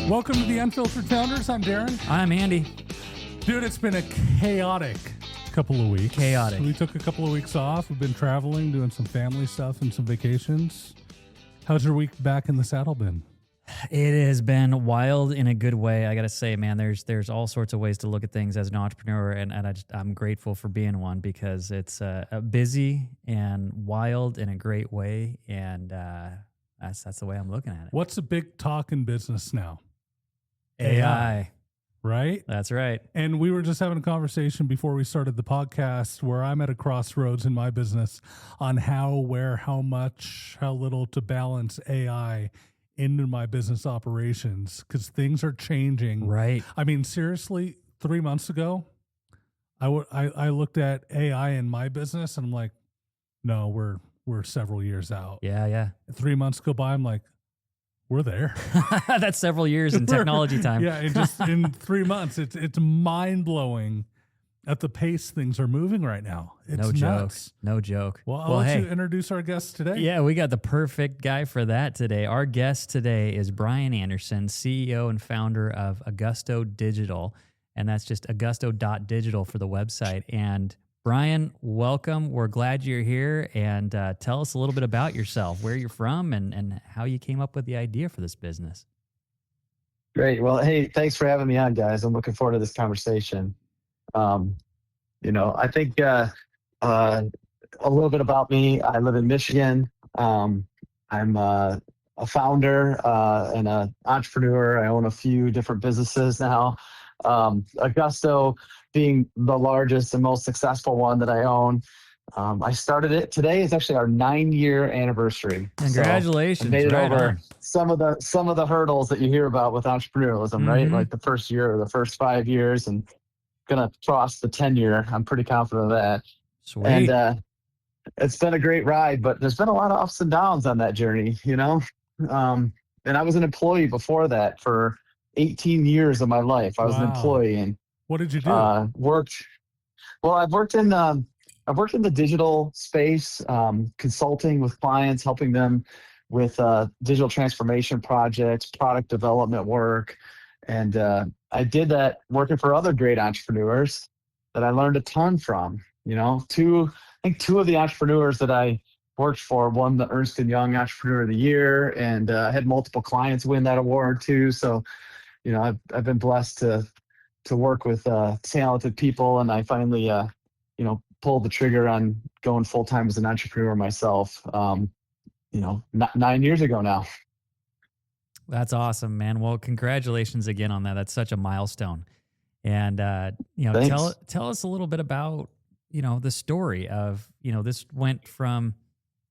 Welcome to the Unfiltered Founders. I'm Darren. I'm Andy. Dude, it's been a chaotic couple of weeks. Chaotic. We took a couple of weeks off. We've been traveling, doing some family stuff and some vacations. How's your week back in the saddle been? It has been wild in a good way. I got to say, man, there's all sorts of ways to look at things as an entrepreneur, and I'm grateful for being one because it's busy and wild in a great way, and that's the way I'm looking at it. What's the big talk in business now? AI. Right? That's right. And we were just having a conversation before we started the podcast where I'm at a crossroads in my business on how, where, how much, how little to balance AI into my business operations because things are changing. Right. I mean, seriously, 3 months ago, I looked at AI in my business and I'm like, no, we're several years out. Yeah. 3 months go by, I'm like, we're there. That's several years in technology time. Yeah, and just in 3 months, it's mind blowing at the pace things are moving right now. It's nuts. No joke. Well, I'll let you introduce our guest today. Yeah, we got the perfect guy for that today. Our guest today is Brian Anderson, CEO and founder of Augusto Digital, and that's just augusto.digital for the website. And Brian, welcome. We're glad you're here, and tell us a little bit about yourself, where you're from, and how you came up with the idea for this business. Great. Well, hey, thanks for having me on, guys. I'm looking forward to this conversation. I think a little bit about me. I live in Michigan. I'm a founder and an entrepreneur. I own a few different businesses now. Augusto being the largest and most successful one that I own. I started it. Today is actually our 9-year anniversary. Congratulations! So I made it over some of the hurdles that you hear about with entrepreneurialism, right? Like the first year or the first 5 years, and gonna cross the 10-year. I'm pretty confident of that. Sweet. And it's been a great ride, but there's been a lot of ups and downs on that journey, And I was an employee before that for 18 years of my life. I was an employee, and what did you do? I've worked in the digital space, consulting with clients, helping them with digital transformation projects, product development work. And I did that working for other great entrepreneurs that I learned a ton from. Two of the entrepreneurs that I worked for won the Ernst & Young Entrepreneur of the Year, and I had multiple clients win that award too. So, I've been blessed to work with talented people, and I finally, pulled the trigger on going full time as an entrepreneur myself. 9 years ago now. That's awesome, man. Well, congratulations again on that. That's such a milestone. And tell us a little bit about the story of this went from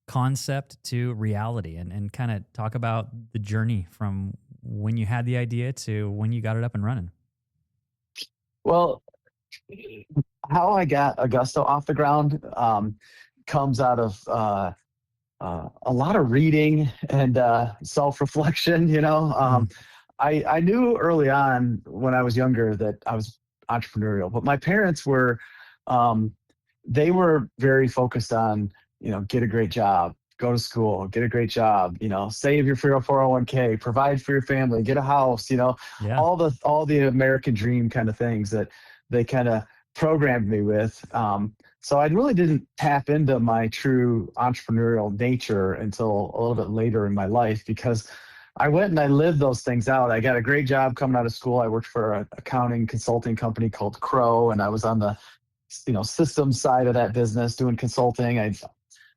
concept to reality, and kind of talk about the journey from when you had the idea to when you got it up and running. Well, how I got Augusto off the ground comes out of a lot of reading and self-reflection. I knew early on when I was younger that I was entrepreneurial, but my parents were they were very focused on get a great job, go to school, get a great job, save your 401k, provide for your family, get a house, all the American dream kind of things that they kind of programmed me with. So I really didn't tap into my true entrepreneurial nature until a little bit later in my life, because I went and I lived those things out. I got a great job coming out of school. I worked for an accounting consulting company called Crow, and I was on the systems side of that business doing consulting.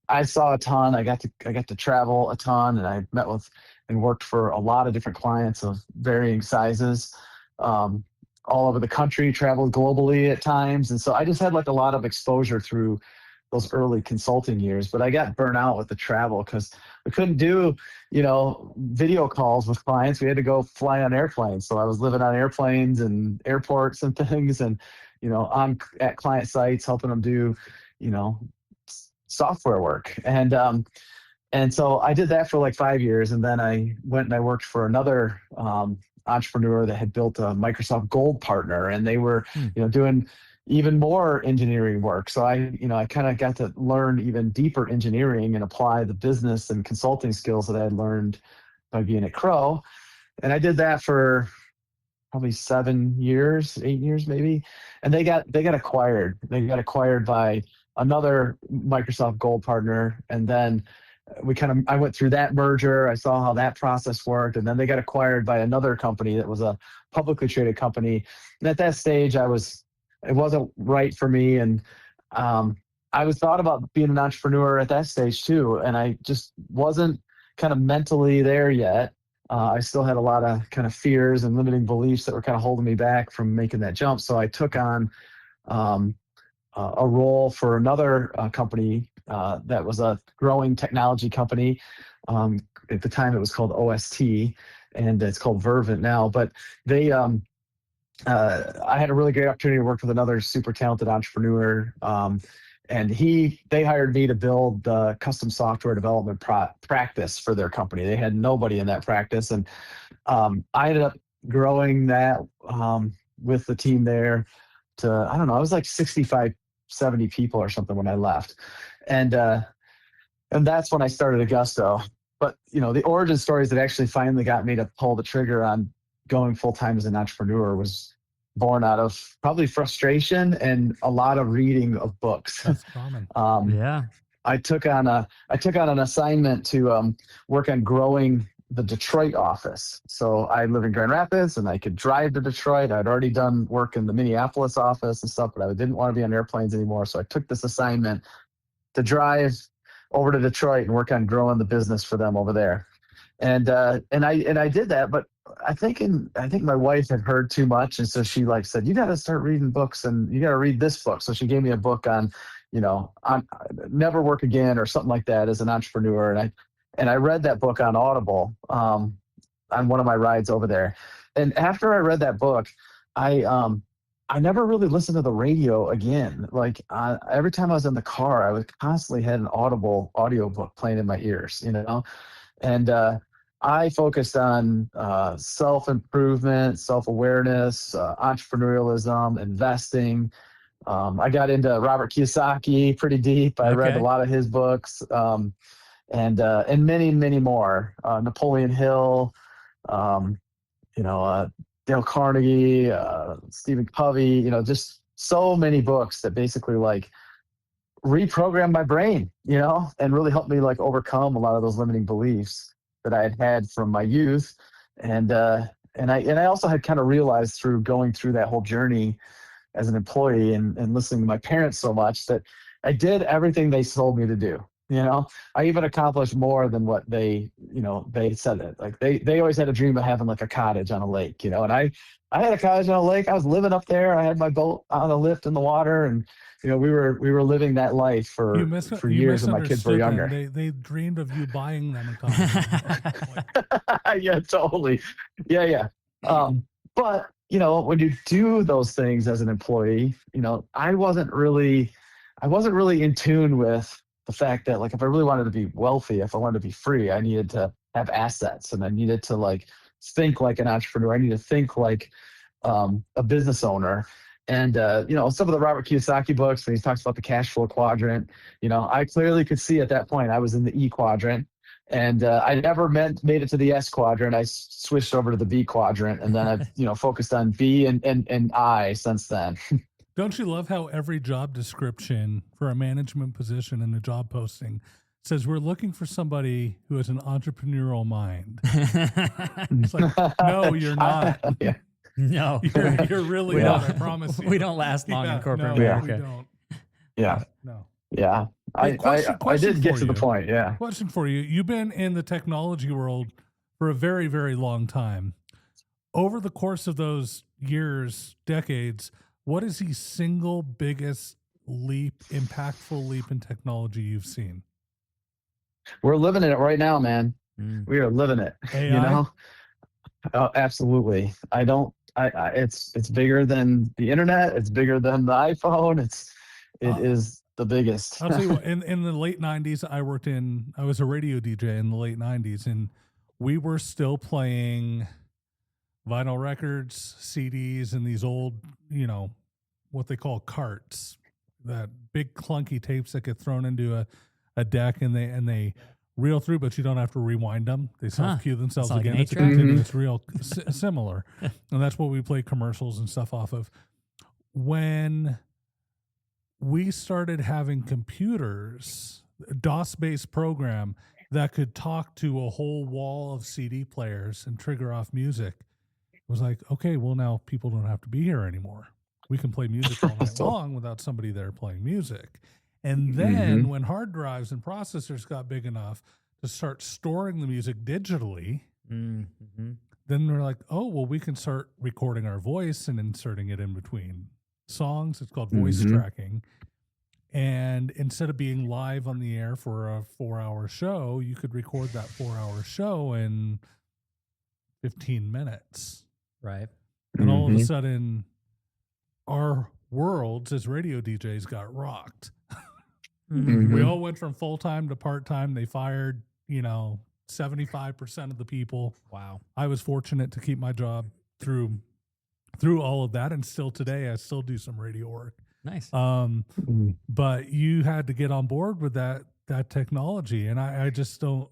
I saw a ton. I got to travel a ton, and I met with and worked for a lot of different clients of varying sizes, all over the country, traveled globally at times. And so I just had a lot of exposure through those early consulting years, but I got burnt out with the travel because we couldn't do, video calls with clients. We had to go fly on airplanes. So I was living on airplanes and airports and things, and, at client sites, helping them do, software work. And so I did that for 5 years. And then I went and I worked for another entrepreneur that had built a Microsoft Gold partner, and they were, doing even more engineering work. So I kind of got to learn even deeper engineering and apply the business and consulting skills that I had learned by being at Crow. I did that for probably 7 years, 8 years maybe. And they got acquired. They got acquired by another Microsoft Gold partner. And then I went through that merger. I saw how that process worked. And then they got acquired by another company that was a publicly traded company. And at that stage, it wasn't right for me. And I was thought about being an entrepreneur at that stage too. And I just wasn't kind of mentally there yet. I still had a lot of kind of fears and limiting beliefs that were kind of holding me back from making that jump. So I took on a role for another company that was a growing technology company. At the time, it was called OST, and it's called Vervent now. But they, I had a really great opportunity to work with another super talented entrepreneur. And they hired me to build the custom software development practice for their company. They had nobody in that practice. And I ended up growing that with the team there to, I don't know, I was like 65, 70 people or something when I left. And that's when I started Augusto. But, the origin stories that actually finally got me to pull the trigger on going full-time as an entrepreneur was born out of probably frustration and a lot of reading of books. That's common. Yeah. I took on an assignment to work on growing the Detroit office. So I live in Grand Rapids and I could drive to Detroit. I'd already done work in the Minneapolis office and stuff, but I didn't want to be on airplanes anymore. So I took this assignment to drive over to Detroit and work on growing the business for them over there. And I did that, but I think my wife had heard too much, and so she said, "You got to start reading books, and you got to read this book." So she gave me a book on never work again or something like that as an entrepreneur, and I read that book on Audible on one of my rides over there. And after I read that book, I never really listened to the radio again. Every time I was in the car, I would constantly had an Audible audiobook playing in my ears, and I focused on self-improvement, self-awareness, entrepreneurialism, investing. I got into Robert Kiyosaki pretty deep. I read a lot of his books, and many, many more. Napoleon Hill, Dale Carnegie, Stephen Covey. Just so many books that basically reprogrammed my brain, and really helped me overcome a lot of those limiting beliefs that I had from my youth. And I also had kind of realized through going through that whole journey as an employee and listening to my parents so much that I did everything they told me to do. I even accomplished more than what they said it. They always had a dream of having a cottage on a lake, and I had a cottage on a lake. I was living up there. I had my boat on a lift in the water, and we were living that life for years when my kids were younger. They dreamed of you buying them a cottage. Yeah, totally. Yeah. But when you do those things as an employee, I wasn't really in tune with the fact that if I really wanted to be wealthy, if I wanted to be free, I needed to have assets, and I needed to think like an entrepreneur. I needed to think like a business owner. And some of the Robert Kiyosaki books, when he talks about the cash flow quadrant, I clearly could see at that point I was in the E quadrant, and I never made it to the S quadrant. I switched over to the B quadrant, and then I've focused on B and I since then. Don't you love how every job description for a management position in a job posting says we're looking for somebody who has an entrepreneurial mind? It's no, you're not. Yeah. No, you're really not. I promise you. We don't last long in corporate America. America. We don't. Yeah. No. Yeah. Hey, I did get to the point. Yeah. Question for you. You've been in the technology world for a very, very long time. Over the course of those years, decades, what is the single biggest impactful leap in technology you've seen? We're living in it right now, man. We are living it. AI? Oh, absolutely. It's bigger than the internet. It's bigger than the iPhone. It is the biggest. I'll tell you what, in the late 90s, I was a radio DJ in the late 90s, and we were still playing vinyl records, CDs, and these old, what they call carts, that big clunky tapes that get thrown into a deck, and they reel through, but you don't have to rewind them. They self-cue themselves like again. an It's a 8-track? continuous reel, similar. And that's what we play commercials and stuff off of. When we started having computers, a DOS-based program that could talk to a whole wall of CD players and trigger off music, it was like, okay, well, now people don't have to be here anymore. We can play music all night long without somebody there playing music. And then when hard drives and processors got big enough to start storing the music digitally, then they're like, oh, well, we can start recording our voice and inserting it in between songs. It's called voice tracking. And instead of being live on the air for a 4-hour show, you could record that 4-hour show in 15 minutes. Right. And all of a sudden, our worlds as radio DJs got rocked. We all went from full-time to part-time. They fired, 75% of the people. Wow. I was fortunate to keep my job through all of that. And still today, I still do some radio work. Nice. But you had to get on board with that technology. And I just don't,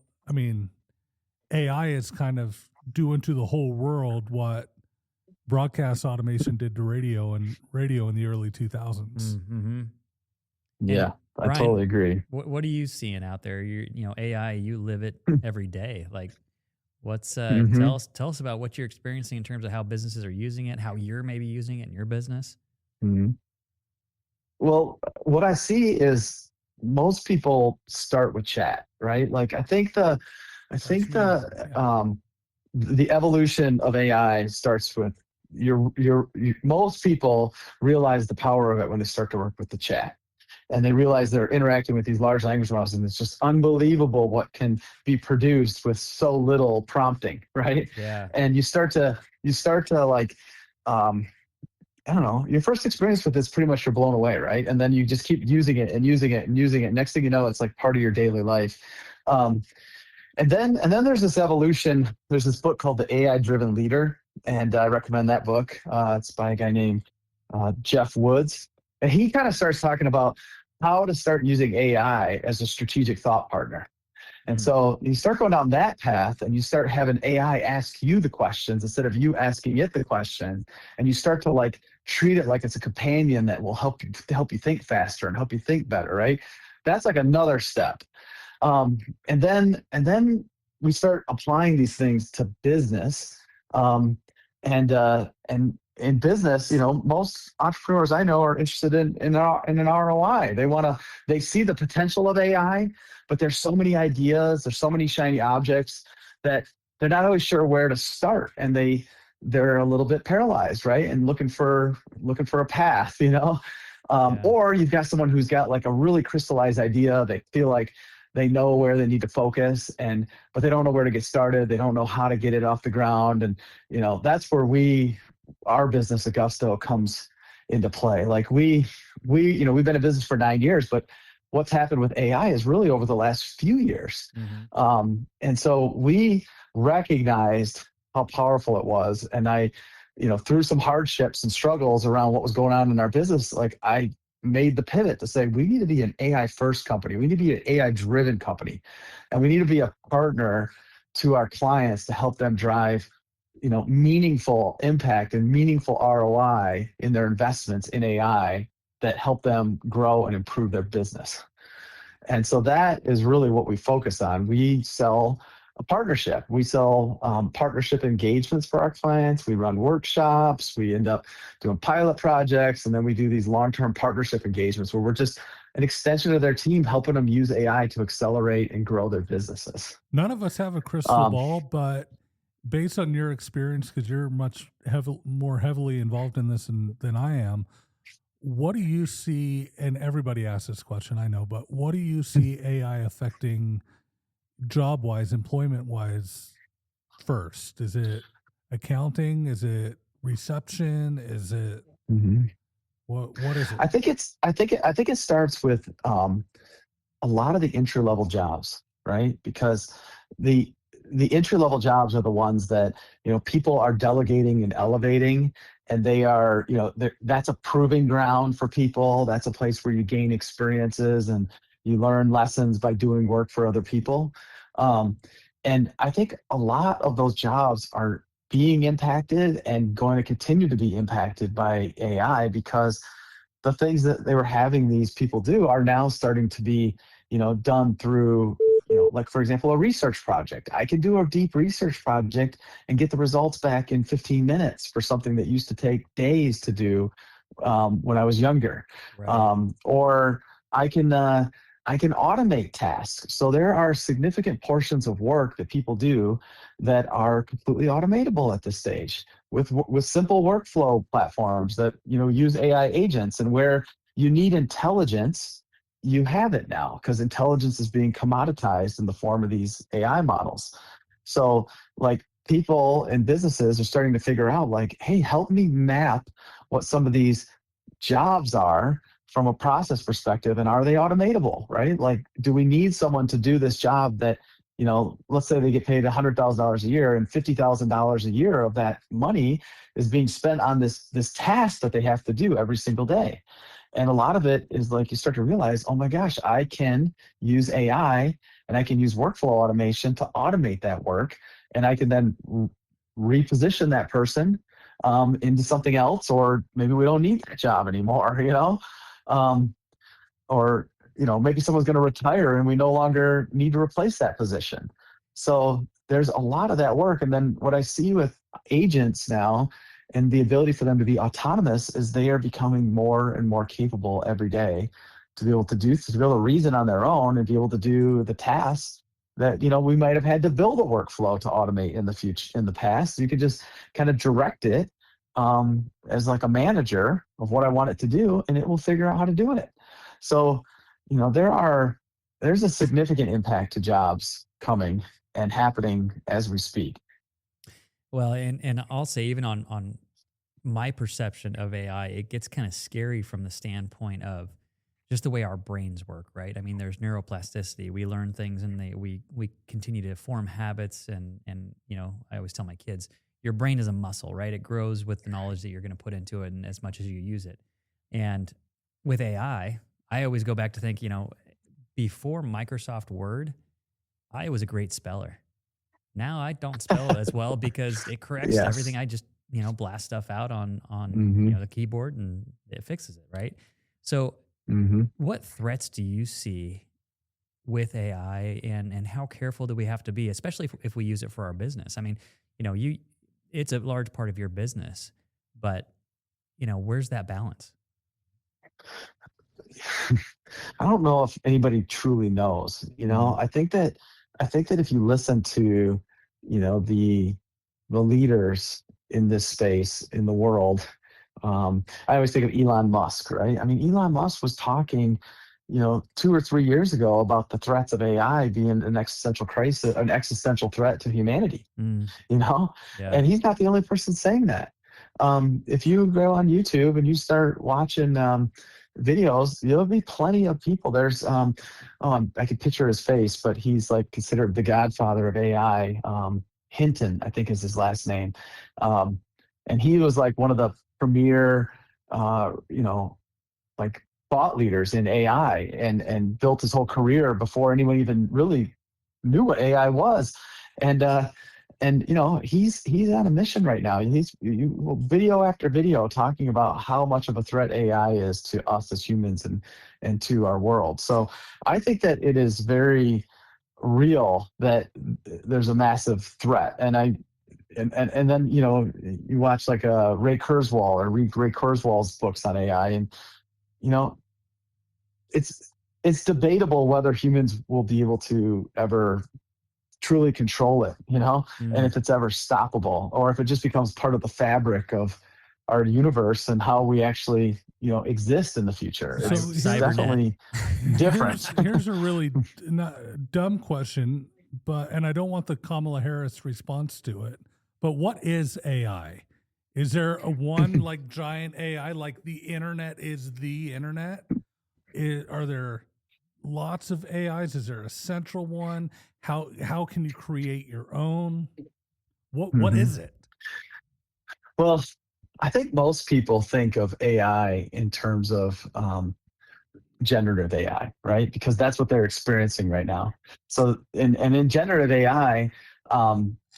AI is kind of doing to the whole world what broadcast automation did to radio in the early 2000s. Yeah, Brian, I totally agree. What are you seeing out there? AI, you live it every day. Like, what's tell us about what you're experiencing in terms of how businesses are using it, how you're maybe using it in your business. Well, what I see is most people start with chat, right? Like, I think the evolution of AI starts with most people realize the power of it when they start to work with the chat. And they realize they're interacting with these large language models, and it's just unbelievable what can be produced with so little prompting, right? Yeah. And you start to like, I don't know, your first experience with this, pretty much you're blown away, right? And then you just keep using it and using it and using it. Next thing you know, it's like part of your daily life. And then there's this evolution. There's this book called The AI Driven Leader, and I recommend that book. It's by a guy named Jeff Woods. And he kind of starts talking about how to start using AI as a strategic thought partner. And so you start going down that path, and you start having AI ask you the questions instead of you asking it the question. And you start to like treat it like it's a companion that will help you think faster and help you think better, right? That's like another step. And then we start applying these things to business. And in business, most entrepreneurs I know are interested in an ROI. They see the potential of AI, but there's so many ideas, there's so many shiny objects that they're not always sure where to start, and they're a little bit paralyzed, right? And looking for a path, Or you've got someone who's got like a really crystallized idea. They feel like they know where they need to focus, but they don't know where to get started. They don't know how to get it off the ground, and that's where our business Augusto comes into play. Like we've been in business for 9 years, but what's happened with AI is really over the last few years. And so we recognized how powerful it was. And I, through some hardships and struggles around what was going on in our business, like I made the pivot to say, we need to be an AI first company. We need to be an AI driven company. And we need to be a partner to our clients to help them drive meaningful impact and meaningful ROI in their investments in AI that help them grow and improve their business. And so that is really what we focus on. We sell a partnership. We sell partnership engagements for our clients. We run workshops. We end up doing pilot projects. And then we do these long-term partnership engagements where we're just an extension of their team, helping them use AI to accelerate and grow their businesses. None of us have a crystal ball, but based on your experience, because you're much more heavily involved in this than I am, what do you see, and everybody asks this question, I know, but what do you see AI affecting job-wise, employment-wise first? Is it accounting? Is it reception? Is it what is it? I think it starts with a lot of the entry-level jobs, right? Because the entry-level jobs are the ones that people are delegating and elevating, and they are that's a proving ground for people. That's a place where you gain experiences, and You learn lessons by doing work for other people. And I think a lot of those jobs are being impacted and going to continue to be impacted by AI, because the things that they were having these people do are now starting to be, done through, like, for example, a research project. I can do a deep research project and get the results back in 15 minutes for something that used to take days to do when I was younger. Right. Or I can automate tasks. So there are significant portions of work that people do that are completely automatable at this stage with simple workflow platforms that use AI agents. And where you need intelligence, you have it now, because intelligence is being commoditized in the form of these AI models. So, like, people and businesses are starting to figure out, like, hey, help me map what some of these jobs are from a process perspective, and are they automatable, right? Like, do we need someone to do this job that, let's say they get paid $100,000 a year, and $50,000 a year of that money is being spent on this task that they have to do every single day. And a lot of it is, like, you start to realize, oh my gosh, I can use AI and I can use workflow automation to automate that work. And I can then reposition that person into something else, or maybe we don't need that job anymore, um, or maybe someone's going to retire and we no longer need to replace that position. So there's a lot of that work. And then what I see with agents now, and the ability for them to be autonomous, is they are becoming more and more capable every day to be able to reason on their own and be able to do the tasks that we might have had to build a workflow to automate in the past. You could just kind of direct it as like a manager of what I want it to do, and it will figure out how to do it. So, there's a significant impact to jobs coming and happening as we speak. Well, and I'll say, even on my perception of AI, it gets kind of scary from the standpoint of just the way our brains work, right? I mean, there's neuroplasticity. We learn things, and we continue to form habits, and I always tell my kids, your brain is a muscle, right? It grows with the knowledge that you're going to put into it, and as much as you use it. And with AI, I always go back to think, before Microsoft Word, I was a great speller. Now I don't spell as well because it corrects Yes. everything. I just, blast stuff out on Mm-hmm. the keyboard, and it fixes it, right? So Mm-hmm. what threats do you see with AI, and how careful do we have to be, especially if we use it for our business? I mean, it's a large part of your business, but where's that balance? I don't know if anybody truly knows. Mm. I think that if you listen to, the leaders in this space in the world, I always think of Elon Musk, right? I mean, Elon Musk was talking, 2 or 3 years ago about the threats of AI being an existential crisis, an existential threat to humanity. Mm. you know Yeah. and he's not the only person saying that. If you go on YouTube and you start watching videos, there'll be plenty of people. There's I could picture his face, but he's like considered the godfather of AI. Hinton, I think, is his last name. And he was like one of the premier like thought leaders in AI, and built his whole career before anyone even really knew what AI was. And he's on a mission right now. Video after video talking about how much of a threat AI is to us as humans and to our world. So I think that it is very real that there's a massive threat. And then you watch like Ray Kurzweil, or read Ray Kurzweil's books on AI, and you know it's debatable whether humans will be able to ever truly control it, and Mm. if it's ever stoppable, or if it just becomes part of the fabric of our universe and how we actually, exist in the future. So It's Cybernet. definitely different. Here's a really dumb question, and I don't want the Kamala Harris response to it. But what is AI? Is there a one like giant AI, like the internet is the internet? Are there lots of AIs? Is there a central one? How can you create your own? What Mhm. is it? Well, I think most people think of AI in terms of generative AI, right? Because that's what they're experiencing right now. So, and in generative AI,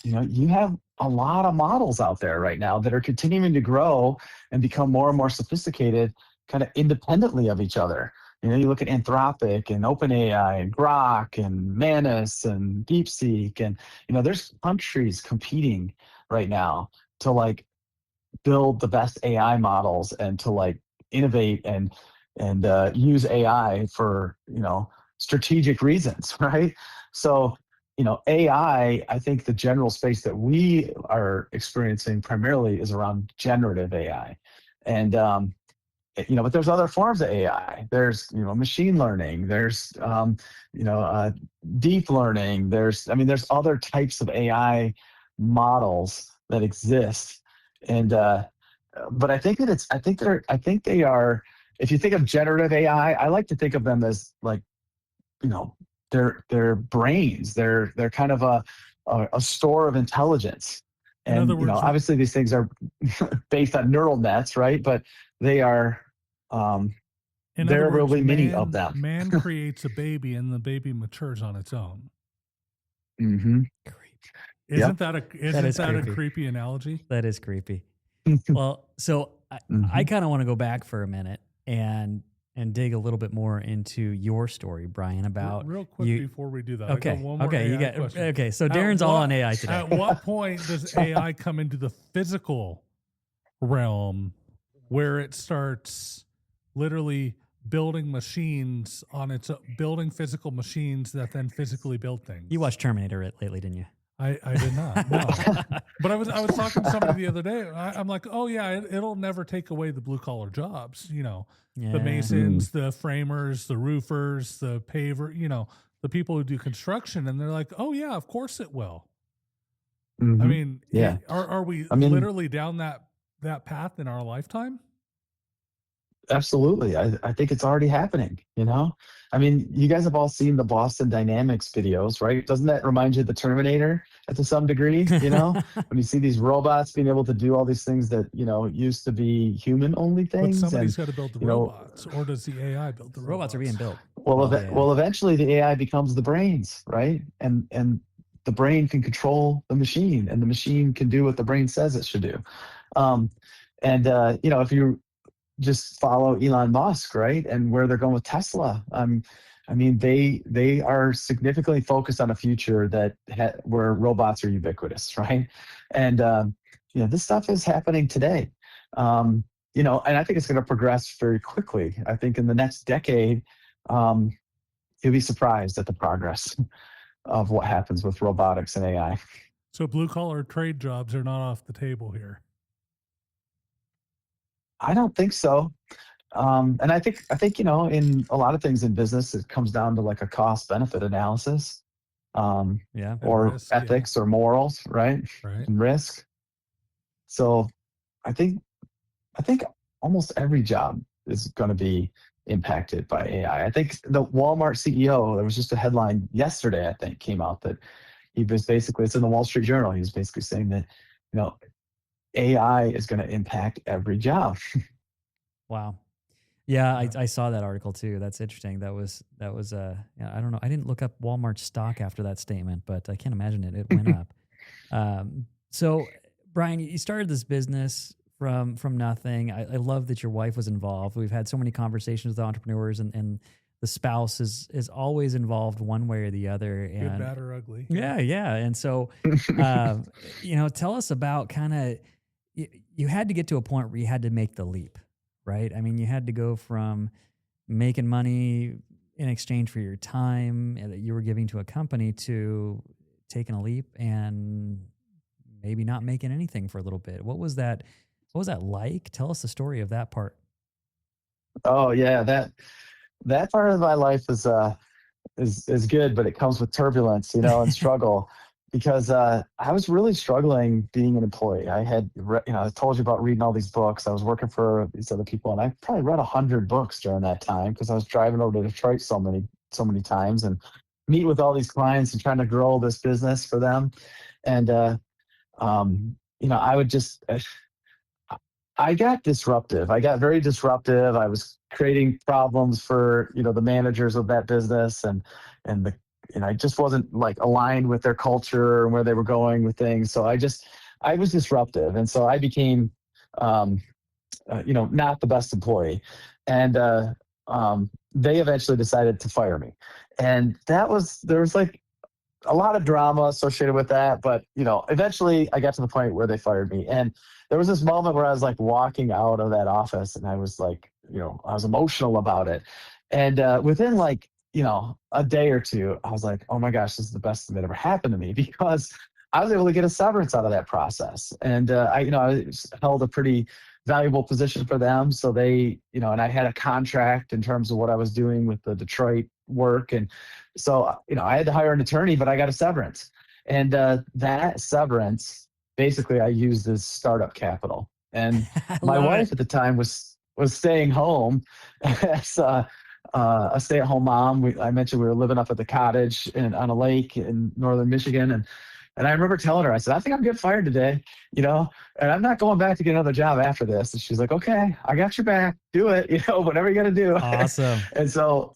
you have a lot of models out there right now that are continuing to grow and become more and more sophisticated, kind of independently of each other. You look at Anthropic and OpenAI and Grok and Manus and DeepSeek, and there's countries competing right now to like build the best AI models and to like innovate and use AI for strategic reasons, right? So AI, I think the general space that we are experiencing primarily is around generative AI, and but there's other forms of AI. There's machine learning. There's deep learning. There's other types of AI models that exist, and but I think they are. If you think of generative AI, I like to think of them as like they're brains. They're kind of a store of intelligence. In And other words, obviously these things are based on neural nets, right? But they are there are really many of them. Man creates a baby, and the baby matures on its own. Mm-hmm. Isn't that a creepy analogy? That is creepy. Well, so I kind of want to go back for a minute and dig a little bit more into your story, Brian, about real quick before we do that. Okay. I got one more AI question. Okay. So Darren's all on AI today. At what point does AI come into the physical realm where it starts literally building machines building physical machines that then physically build things? You watched Terminator lately, didn't you? I did not. No. But I was talking to somebody the other day. I'm like, oh yeah, it'll never take away the blue collar jobs. The masons, the framers, the roofers, the paver. The people who do construction, and they're like, oh yeah, of course it will. Mm-hmm. I mean, yeah. Are we literally down that path in our lifetime? Absolutely. I think it's already happening, I mean, you guys have all seen the Boston Dynamics videos, right? Doesn't that remind you of the Terminator to some degree, when you see these robots being able to do all these things that, used to be human only things. But somebody's got to build the robots, or does the AI build the robots? Robots are being built. Well, eventually the AI becomes the brains, right? And the brain can control the machine, and the machine can do what the brain says it should do. If you just follow Elon Musk, right, and where they're going with Tesla. I mean, they are significantly focused on a future where robots are ubiquitous, right? And this stuff is happening today. And I think it's going to progress very quickly. I think in the next decade, you'll be surprised at the progress of what happens with robotics and AI. So blue collar trade jobs are not off the table here. I don't think so. And I think in a lot of things in business, it comes down to like a cost benefit analysis, or risk, ethics, or morals, right? And risk. So I think almost every job is going to be impacted by AI. I think the Walmart CEO, there was just a headline yesterday, I think, came out that he was basically, it's in the Wall Street Journal, he was basically saying that AI is going to impact every job. Wow. Yeah, I saw that article too. That's interesting. That was I don't know. I didn't look up Walmart stock after that statement, but I can't imagine it went up. So Brian, you started this business from nothing. I love that your wife was involved. We've had so many conversations with entrepreneurs, and the spouse is always involved one way or the other. And good, bad, or ugly. Yeah. And so, tell us about kind of, you had to get to a point where you had to make the leap, right? I mean, you had to go from making money in exchange for your time that you were giving to a company to taking a leap and maybe not making anything for a little bit. What was that like? Tell us the story of that part. Oh yeah, that part of my life is good, but it comes with turbulence, and struggle. Because I was really struggling being an employee. I had, I told you about reading all these books. I was working for these other people, and I probably read 100 books during that time because I was driving over to Detroit so many times and meet with all these clients and trying to grow this business for them. And I would just, I got disruptive. I got very disruptive. I was creating problems for, the managers of that business, and the, I just wasn't like aligned with their culture and where they were going with things. So I was disruptive. And so I became, not the best employee. And, they eventually decided to fire me. And there was like a lot of drama associated with that. But, eventually I got to the point where they fired me. And there was this moment where I was like walking out of that office, and I was like, I was emotional about it. And within like, a day or two, I was like, oh my gosh, this is the best thing that ever happened to me, because I was able to get a severance out of that process. And I held a pretty valuable position for them. So they, and I had a contract in terms of what I was doing with the Detroit work. And so, I had to hire an attorney, but I got a severance. And that severance, basically, I used as startup capital. And my wife at the time was staying home as a stay-at-home mom. I mentioned we were living up at the cottage on a lake in northern Michigan, and I remember telling her, I said, I think I'm getting fired today, and I'm not going back to get another job after this. And she's like, okay, I got your back. Do it, whatever you got to do. Awesome. And so,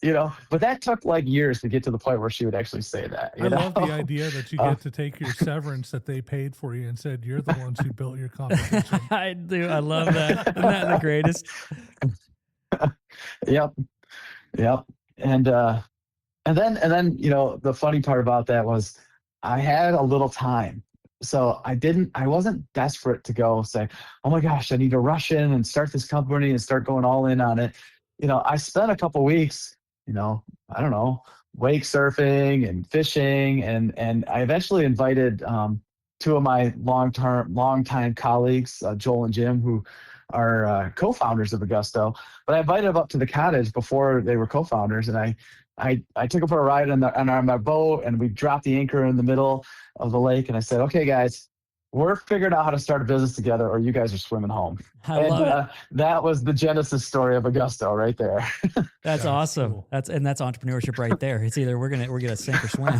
but that took like years to get to the point where she would actually say that. I love the idea that you get to take your severance that they paid for you and said, you're the ones who built your competition. I do. I love that. Isn't that the greatest? Yep. And then, the funny part about that was I had a little time. So I wasn't desperate to go say, oh my gosh, I need to rush in and start this company and start going all in on it. I spent a couple weeks, I don't know, wake surfing and fishing. And I eventually invited two of my longtime colleagues, Joel and Jim, who are co-founders of Augusto. But I invited them up to the cottage before they were co-founders, and I took them for a ride on my boat, and we dropped the anchor in the middle of the lake. And I said, okay, guys, we're figuring out how to start a business together, or you guys are swimming home. That was the genesis story of Augusto right there. That's awesome. Cool. That's entrepreneurship right there. It's either we're gonna sink or swim.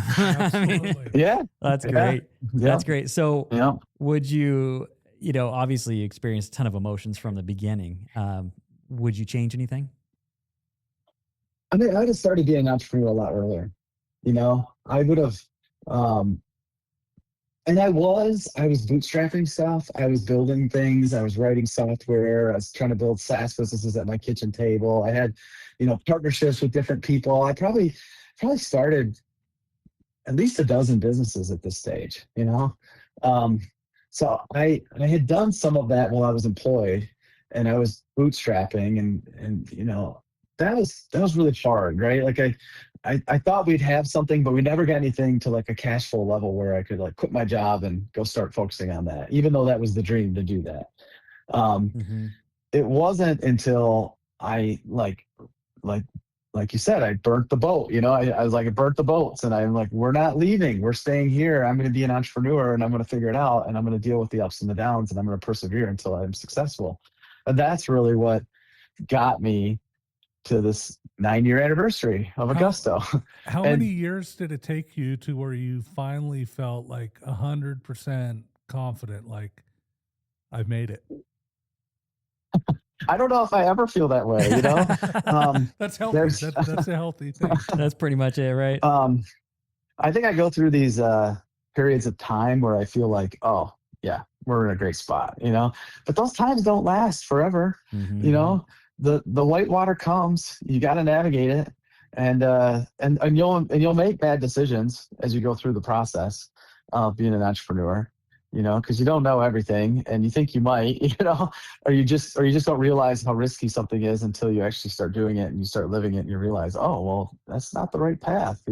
Yeah. That's great. Yeah. That's great. So would you, obviously you experienced a ton of emotions from the beginning. Would you change anything? I mean, I'd have started being an entrepreneur a lot earlier. I would have, and I was bootstrapping stuff. I was building things. I was writing software. I was trying to build SaaS businesses at my kitchen table. I had, partnerships with different people. I probably started at least a dozen businesses at this stage, So I had done some of that while I was employed, and I was bootstrapping, and that was really hard, right? Like I thought we'd have something, but we never got anything to like a cash flow level where I could like quit my job and go start focusing on that, even though that was the dream to do that. It wasn't until I like you said, I burnt the boat. I was like, I burnt the boats, and I'm like, we're not leaving. We're staying here. I'm going to be an entrepreneur, and I'm going to figure it out, and I'm going to deal with the ups and the downs, and I'm going to persevere until I'm successful. And that's really what got me to this 9-year anniversary of Augusto. How many years did it take you to where you finally felt like 100% confident, like I've made it? I don't know if I ever feel that way, That's healthy. That's a healthy thing. That's pretty much it, right? I think I go through these periods of time where I feel like, oh yeah, we're in a great spot, but those times don't last forever. The white water comes, you got to navigate it, and you'll make bad decisions as you go through the process of being an entrepreneur, because you don't know everything, and you think you might, or you just don't realize how risky something is until you actually start doing it and you start living it, and you realize, oh well, that's not the right path,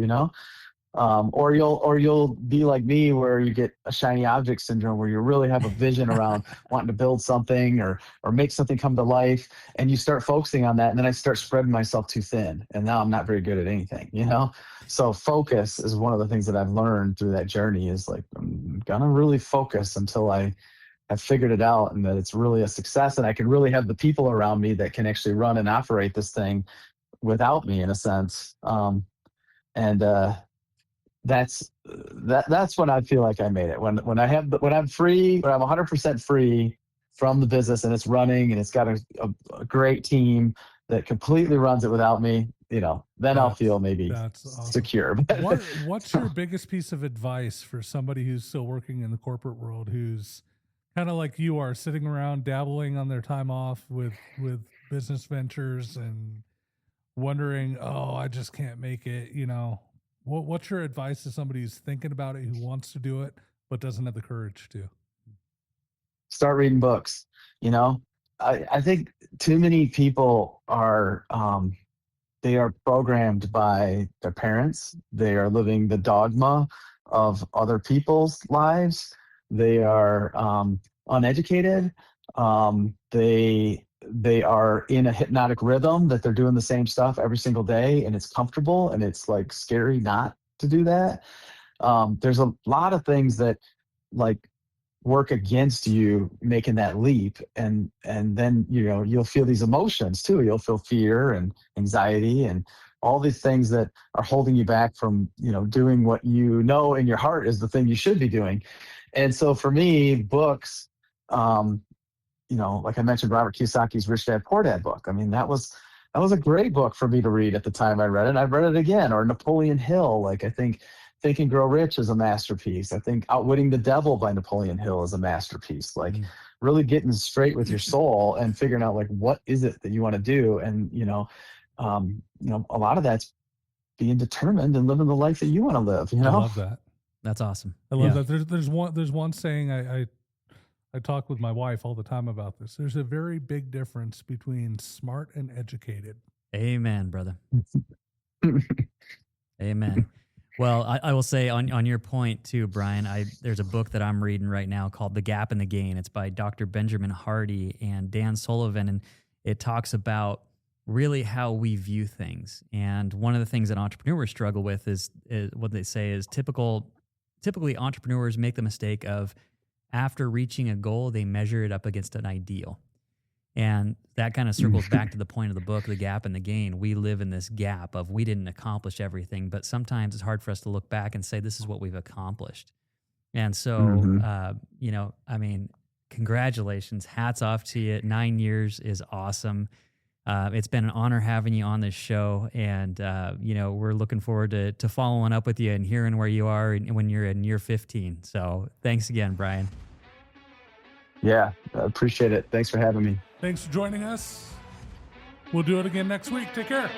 or you'll be like me, where you get a shiny object syndrome, where you really have a vision around wanting to build something or make something come to life, and you start focusing on that, and then I start spreading myself too thin, and now I'm not very good at anything, So focus is one of the things that I've learned through that journey, is like, I'm gonna really focus until I have figured it out, and that it's really a success, and I can really have the people around me that can actually run and operate this thing without me, in a sense. That's when I feel like I made it. When I'm free, when I'm 100% free from the business and it's running and it's got a great team that completely runs it without me, then I'll feel maybe awesome. secure. What's your biggest piece of advice for somebody who's still working in the corporate world, who's kind of like you are, sitting around dabbling on their time off with business ventures and wondering, oh, I just can't make it, what's your advice to somebody who's thinking about it, who wants to do it, but doesn't have the courage to? Start reading books. I think too many people are, they are programmed by their parents. They are living the dogma of other people's lives. They are uneducated. They are in a hypnotic rhythm that they're doing the same stuff every single day, and it's comfortable, and it's like scary not to do that. There's a lot of things that like work against you making that leap, and then you'll feel these emotions too. You'll feel fear and anxiety and all these things that are holding you back from doing what in your heart is the thing you should be doing. And so for me, books, like I mentioned, Robert Kiyosaki's Rich Dad Poor Dad book. I mean, that was a great book for me to read at the time I read it. I've read it again. Or Napoleon Hill. Like, I think Think and Grow Rich is a masterpiece. I think Outwitting the Devil by Napoleon Hill is a masterpiece. Like, really getting straight with your soul and figuring out like what is it that you want to do. And a lot of that's being determined and living the life that you want to live. I love that. That's awesome. I love that. There's one saying I talk with my wife all the time about this. There's a very big difference between smart and educated. Amen, brother. Amen. Well, I will say on your point too, Brian, there's a book that I'm reading right now called The Gap and the Gain. It's by Dr. Benjamin Hardy and Dan Sullivan, and it talks about really how we view things. And one of the things that entrepreneurs struggle with is what they say is typically entrepreneurs make the mistake of, after reaching a goal, they measure it up against an ideal. And that kind of circles back to the point of the book, The Gap and the Gain. We live in this gap of we didn't accomplish everything, but sometimes it's hard for us to look back and say, this is what we've accomplished. And so, congratulations, hats off to you. 9 years is awesome. It's been an honor having you on this show, and we're looking forward to following up with you and hearing where you are when you're in year 15. So thanks again, Brian. Yeah, I appreciate it. Thanks for having me. Thanks for joining us. We'll do it again next week. Take care.